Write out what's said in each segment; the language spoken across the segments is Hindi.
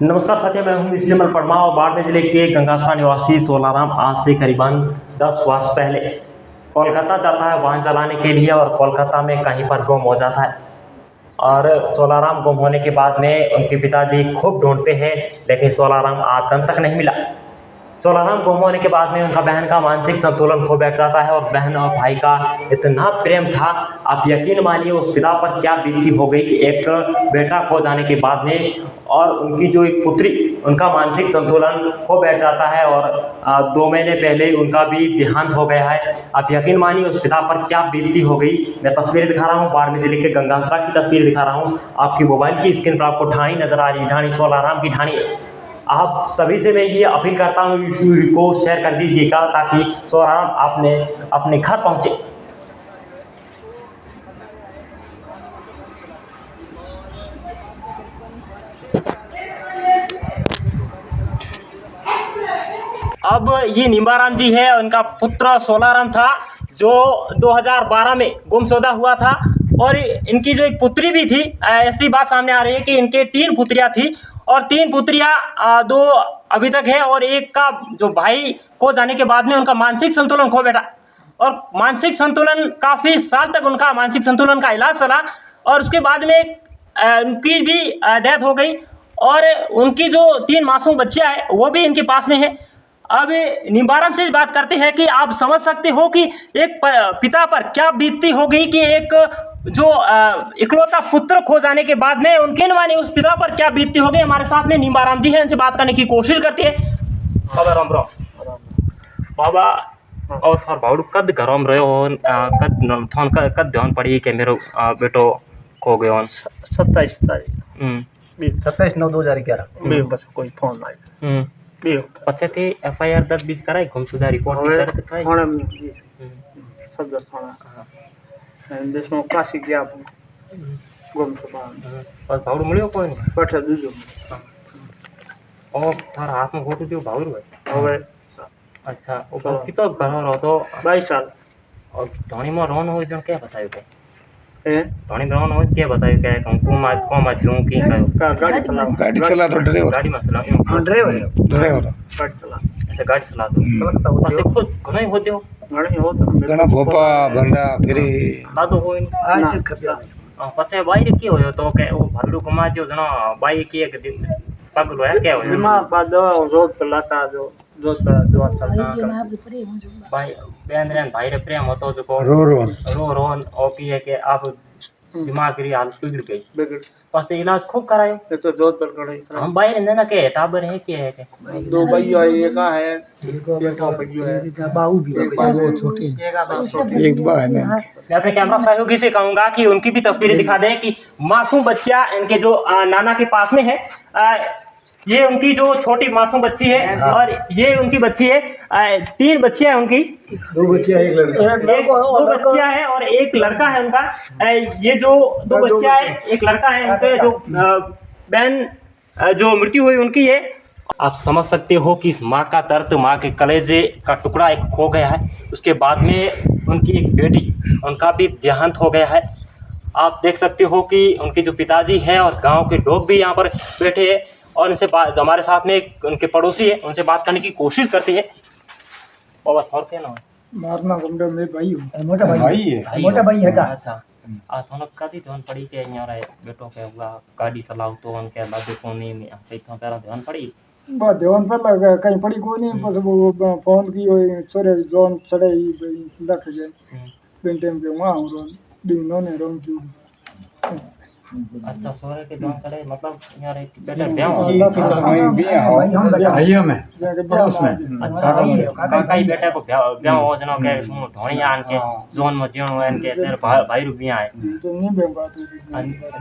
नमस्कार साथियों, मैं हूं विजयमल परमा और बाड़मेर जिले के गंगासरा निवासी सोलाराम आज से करीबन 10 वर्ष पहले कोलकाता जाता है वाहन चलाने के लिए और कोलकाता में कहीं पर गुम हो जाता है। और सोलाराम गुम होने के बाद में उनके पिताजी खूब ढूंढते हैं, लेकिन सोलाराम आज दिन तक नहीं मिला। सोलाराम गुम होने के बाद में उनका बहन का मानसिक संतुलन खो बैठ जाता है और बहन और भाई का इतना प्रेम था, आप यकीन मानिए उस पिता पर क्या बीती हो गई कि एक बेटा खो जाने के बाद में और उनकी जो एक पुत्री, उनका मानसिक संतुलन खो बैठ जाता है और 2 महीने पहले उनका भी देहांत हो गया है। आप यकीन मानिए उस पिता पर क्या बीती हो गई। मैं तस्वीरें दिखा रहा हूँ, बाड़मेर जिले के गंगासरा की तस्वीर दिखा रहा हूँ। आपकी मोबाइल की स्क्रीन पर आपको ढाणी नजर आ रही है, ढाणी सोलाराम की ढाणी। आप सभी से मैं ये अपील करता हूँ, इस वीडियो को शेयर कर दीजिएगा ताकि सोलाराम आपने अपने घर पहुँचे। अब ये निम्बाराम जी है, उनका पुत्र सोलाराम था जो 2012 में गुमशुदा हुआ था और इनकी जो एक पुत्री भी थी। ऐसी बात सामने आ रही है कि इनके 3 पुत्रियां थी और 3 पुत्रियां 2 अभी तक है और एक का जो भाई को जाने के बाद में उनका मानसिक संतुलन खो बैठा और मानसिक संतुलन काफ़ी साल तक उनका मानसिक संतुलन का इलाज चला और उसके बाद में उनकी भी डेथ हो गई और उनकी जो 3 मासूम बच्चियां हैं वो भी इनके पास में है। अब निम्बाराम से बात करते हैं कि आप समझ सकते हो कि एक पिता पर क्या बीतती होगी कि एक जो इकलौता पुत्र खो जाने के बाद में उनके माने उस पिता पर क्या बीतती होगी। हमारे साथ में निम्बाराम जी हैं, इनसे बात करने की कोशिश करते हैं। बाबा राम राम बाबा, और थोड़ा भावड़ू कद घरों में रहो कद ध्यान पड़ी कि मेरो बेटो खो गयो 27 तारीख 27/9/2011 बस कोई फोन आया पछे थी FIR दर्ज बीज कराई गुमशुदा रिपोर्ट भी दर्ज कराई सदर थाना देशों काशी गया गुमशुदा बस भावड़ू मिलियो कोई नहीं बैठा दूजो और थारा हाथ में फोटो दियो भावड़ू है હવે अच्छा ऊपर कितो घणो रहो तो 22 साल और धोनी में रोन हो जण क्या बतायो के है धोनी रोन हो क्या बतायो के को मा छू की कयो गाड़ी चला तो ड्राइवर गाड़ी में चला ड्राइवर गाड़ी चला अच्छा गाड़ी चला तो बस खुद घणो ही होते हो घणी हो तो घणा भोपा भंडा फिरी दादो होय आज तक खप्या पछे बाई की होयो तो के वो भावड़ू कमा जो जणो बाई की एक दिन पगलो है क्या होयो सीमा बाद रोज चलाता जो जो चलता भाई बहन रे भाई रे प्रेम होतो जो रो रोन और की है कि आप दिमाग की हालत बिगड़ गई बिगड़ बस इलाज खूब करायो ये तो जोत पर कड़े हम भाई रे ना के टाबर है कि है के 2 भाइयों है एक है एक भाइयों है बाहू भी एक बाबू छोटी एक बार है ना मैं अपने कैमरा सहयोगी से कहूंगा कि उनकी भी तस्वीरें दिखा दें कि मासूम बच्चियां इनके जो नाना के पास में है। ये उनकी जो छोटी मासूम बच्ची है और ये उनकी बच्ची है। 3 बच्चियां हैं उनकी, 2 बच्चियां एक लड़का 2 बच्चियां हैं और एक लड़का है उनका। ये जो 2 बच्चियां हैं एक लड़का है, उनके जो बहन जो मृत्यु हुई उनकी है। आप समझ सकते हो कि इस माँ का दर्द, माँ के कलेजे का टुकड़ा एक खो गया है। उसके बाद में उनकी एक बेटी, उनका भी देहांत हो गया है। आप देख सकते हो कि उनके जो पिताजी हैं और गांव के लोग भी यहाँ पर बैठे हैं और इनसे बात, हमारे साथ में एक उनके पड़ोसी है, उनसे बात करने की कोशिश करते हैं। और क्या नाम मारना गुंडे में भाई मोटा भाई है का? अच्छा थोड़ा कदी ध्यान पड़ी के यहाँ रे बेटो के हुआ गाड़ी चलाओ तो उनके लादे कोनी में इतना पहला ध्यान पड़ी बात ध्यान पर लगा कहीं पड़ी कोई नहीं बस वो फोन की होई सोरे जोन चढ़े देख गए बिन टाइम पे वहां और दिन ने रोन की अच्छा सोरे के ध्यान चढ़े मतलब यहाँ रे बेटा भाइयों में पड़ोस में अच्छा काका बेटा को ब्याह हो जना के ढोणी आन के जोन में जीवन हो के तेरे भाई रुपया है तो नहीं बे बात हुई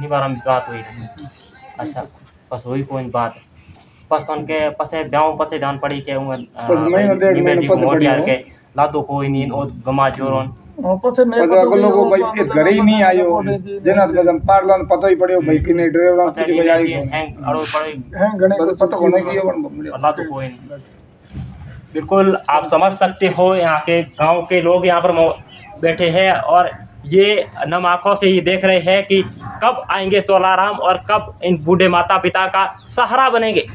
निवारम बात हुई। अच्छा बस हुई कोई बात बस उनके पसे ब्याह पसे ध्यान पड़ी के के लादो कोई नहीं और गमा जोरन पसे मैं लोगो भाई के घर ही नहीं आयो जना बदम पारलन पतो ही पड़ियो भाई किने ड्राइवर से बजाई हैंग अड़ो पड़े हैं गणे पतो होने की लादो कोई नहीं। बिल्कुल आप समझ सकते हो यहाँ के गांव के लोग यहाँ पर बैठे हैं और ये नम आँखों से ही देख रहे हैं कि कब आएंगे तोलाराम और कब इन बूढ़े माता पिता का सहारा बनेंगे।